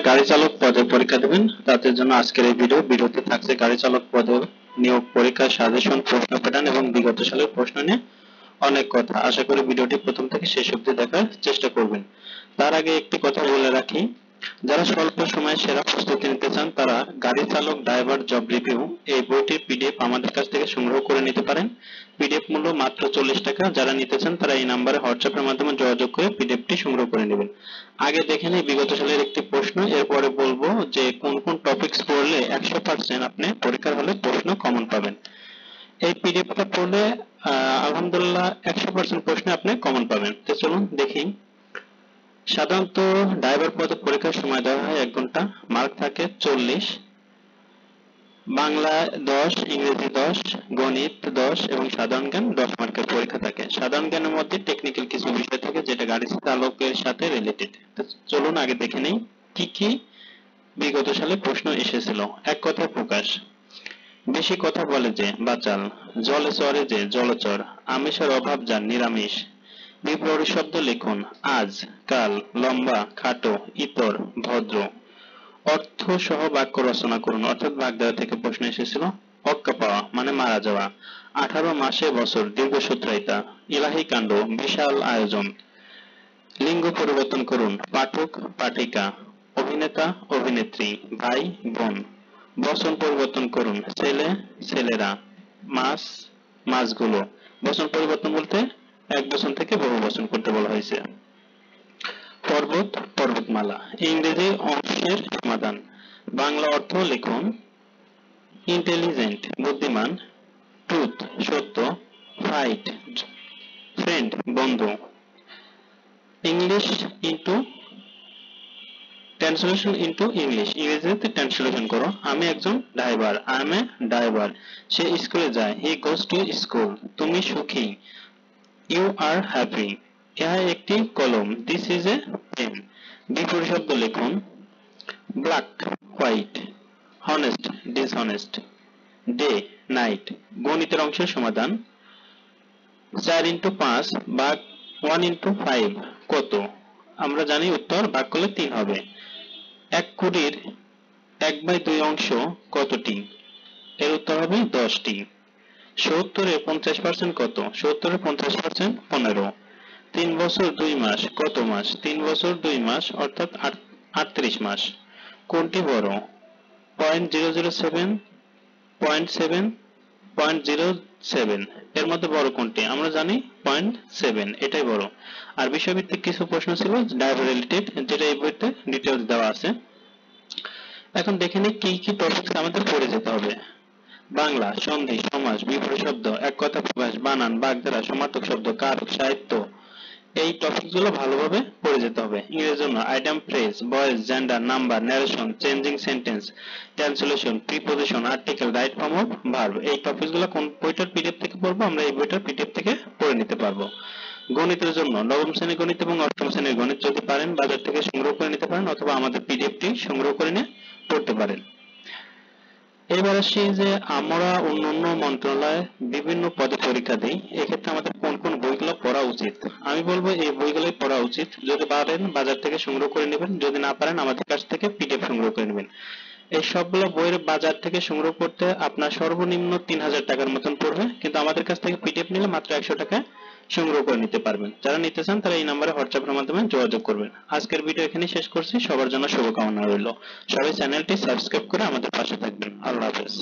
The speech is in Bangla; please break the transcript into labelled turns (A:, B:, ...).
A: গাড়ি চালক পদে পরীক্ষা দেবেন তাদের জন্য আজকের এই ভিডিওতে থাকছে গাড়ি চালক পদে নিয়োগ পরীক্ষার সাজেশন, প্রশ্ন প্যাটার্ন এবং বিগত সালের প্রশ্ন নিয়ে অনেক কথা। আশা করি ভিডিওটি প্রথম থেকে শেষ অবধি দেখার চেষ্টা করবেন। তার আগে একটি কথা বলে রাখি, যারা স্বল্প সময়ে সেরা প্রস্তুতি নিতে চান তারা গাড়ি চালক ড্রাইভার জব রিভিউ এই বইটির পিডিএফ আমাদের কাছ থেকে সংগ্রহ করে নিতে পারেন। পিডিএফ মূল্য মাত্র 40 টাকা। যারা নিতে চান তারা এই নম্বরে হোয়াটসঅ্যাপের মাধ্যমে যোগাযোগ করে পিডিএফটি সংগ্রহ করে নেবেন। আগে দেখে নিই বিগত সালের একটি প্রশ্ন, এরপরে বলবো যে কোন কোন টপিকস পড়লে 100% আপনি পরীক্ষার হলে প্রশ্ন কমন পাবেন। এই পিডিএফটা পড়লে আলহামদুলিল্লাহ 100% প্রশ্নে আপনি কমন পাবেন। তো চলুন দেখি। সাধারণত ড্রাইভার পদে পরীক্ষার সময় দেওয়া হয় 1 ঘন্টা, মার্ক থাকে 40, বাংলা 10, ইংরেজি 10, গণিত 10 এবং সাধারণ জ্ঞান 10 মার্কের পরীক্ষা থাকে। সাধারণ জ্ঞানের মধ্যে টেকনিক্যাল কিছু বিষয় থাকে যেটা গাড়ি চালকের সাথে রিলেটেড। তো চলুন আগে দেখে নেই কি কি বিগত সালে প্রশ্ন এসেছিল। এক কথায় প্রকাশ, বেশি কথা বলে যে বাচাল, জলে চড়ে যে জলচর, আমিষের অভাব যার নিরামিষ। বিপরীত শব্দ লিখুন, আজ, কাল, লম্বা, খাটো, ইতর, ভদ্র। অর্থ সহ বাক্য রচনা করুন, অর্থাৎ বাগধারা থেকে প্রশ্ন এসেছিল। অক্কা পাওয়া মানে মারা যাওয়া। 18 মাসে বছর, দীর্ঘসূত্রায়িতা। ইলাহি কাণ্ড, বিশাল আয়োজন। লিঙ্গ পরিবর্তন করুন, পাঠক, পাঠিকা। অভিনেতা, অভিনেত্রী, ভাই, বোন। বচন পরিবর্তন করুন, ছেলে, ছেলেরা। মাছ, মাছগুলো। বচন পরিবর্তন বলতে এক বচন থেকে বহু বচন করতে বলা হয়েছে। পর্বত, পর্বতমালা। ইংরেজি অংশের সমাধান। বাংলা অর্থ লিখুন, ইন্টেলিজেন্ট বুদ্ধিমান, ট্রুথ সত্য, ফাইট ফ্রেন্ড বন্ধু। English into translation into English, ইংরেজিতে ট্রান্সলেশন করো। আমি একজন driver, I am a driver. সে স্কুলে যায়, হি গোজ টু স্কুল। তুমি সুখী, ইউ আর হ্যাপি। ইহা একটি কলম, দিস ইজ এ পেন। বিপরীত শব্দ লিখুন, black, white, honest, dishonest, day, night. গণিতের অংশের সমাধান। 4 ইন্টু 5 ভাগ 1 ইন্টু 5 কত? আমরা জানি উত্তর ভাগ করলে 3 হবে। 1 কোটির 1/2 অংশ কতটি? এর উত্তর হবে 10টি। 70 এর 50% কত? 70 এর 50% 15। 3 বছর 2 মাস কত মাস? 3 বছর 2 মাস অর্থাৎ 38 মাস। কোনটি বড়? 0.007, 0.7, 0.07 এর মধ্যে বড় কোনটি? আমরা জানি 0.7, এটাই বড়। আর বিষয়ভিত্তিক কিছু প্রশ্ন ছিল ড্রাইভার রিলেটেড, যেটা এই বইতে ডিটেইলস দেওয়া আছে। এখন দেখে নিই কি কি টপিকস আমাদের পড়ে যেতে হবে। বাংলা, সন্ধি, সমাস, বিপরীত শব্দ, এক কথা প্রকাশ, বানান, বাগধারা, সমার্থক শব্দ, কারক, সাহিত্য, এই টপিকগুলো ভালোভাবে পড়ে যেতে হবে। ইংরেজির জন্য item phrase, voice, gender, number, narration, changing sentence, translation, preposition, article, right form of verb. এই টপিকগুলো কোন বইটার পিডিএফ থেকে পড়বো? আমরা এই বইটার পিডিএফ থেকে পড়ে নিতে পারবো। গণিতের জন্য নবম শ্রেণীর গণিত এবং অষ্টম শ্রেণীর গণিত যদি পারেন বাজার থেকে সংগ্রহ করে নিতে পারেন, অথবা আমাদের পিডিএফটি সংগ্রহ করে নিয়ে পড়তে পারেন। এবার আসি যে আমরা অন্যান্য মন্ত্রণালয়ে বিভিন্ন পদে পরীক্ষা দিই, এক্ষেত্রে আমাদের কোন কোন বইগুলো পড়া উচিত? আমি বলবো এই বইগুলোই পড়া উচিত। যদি পারেন বাজার থেকে সংগ্রহ করে নেবেন, যদি না পারেন আমাদের কাছ থেকে পিডিএফ সংগ্রহ করে নেবেন। এই সবগুলো বইয়ের বাজার থেকে সংগ্রহ করতে আপনার সর্বনিম্ন 3000 টাকার মতন পড়বে, কিন্তু আমাদের কাছ থেকে পিডিএফ নিলে মাত্র 100 টাকায় সংগ্রহ করে নিতে পারবেন। যারা নিতে চান তারা এই নম্বরে হোয়াটসঅ্যাপের মাধ্যমে যোগাযোগ করবেন। আজকের ভিডিও এখানে শেষ করছি। সবার জন্য শুভকামনা রইল। সবাই চ্যানেলটি সাবস্ক্রাইব করে আমাদের পাশে থাকবেন। আল্লাহ হাফেজ।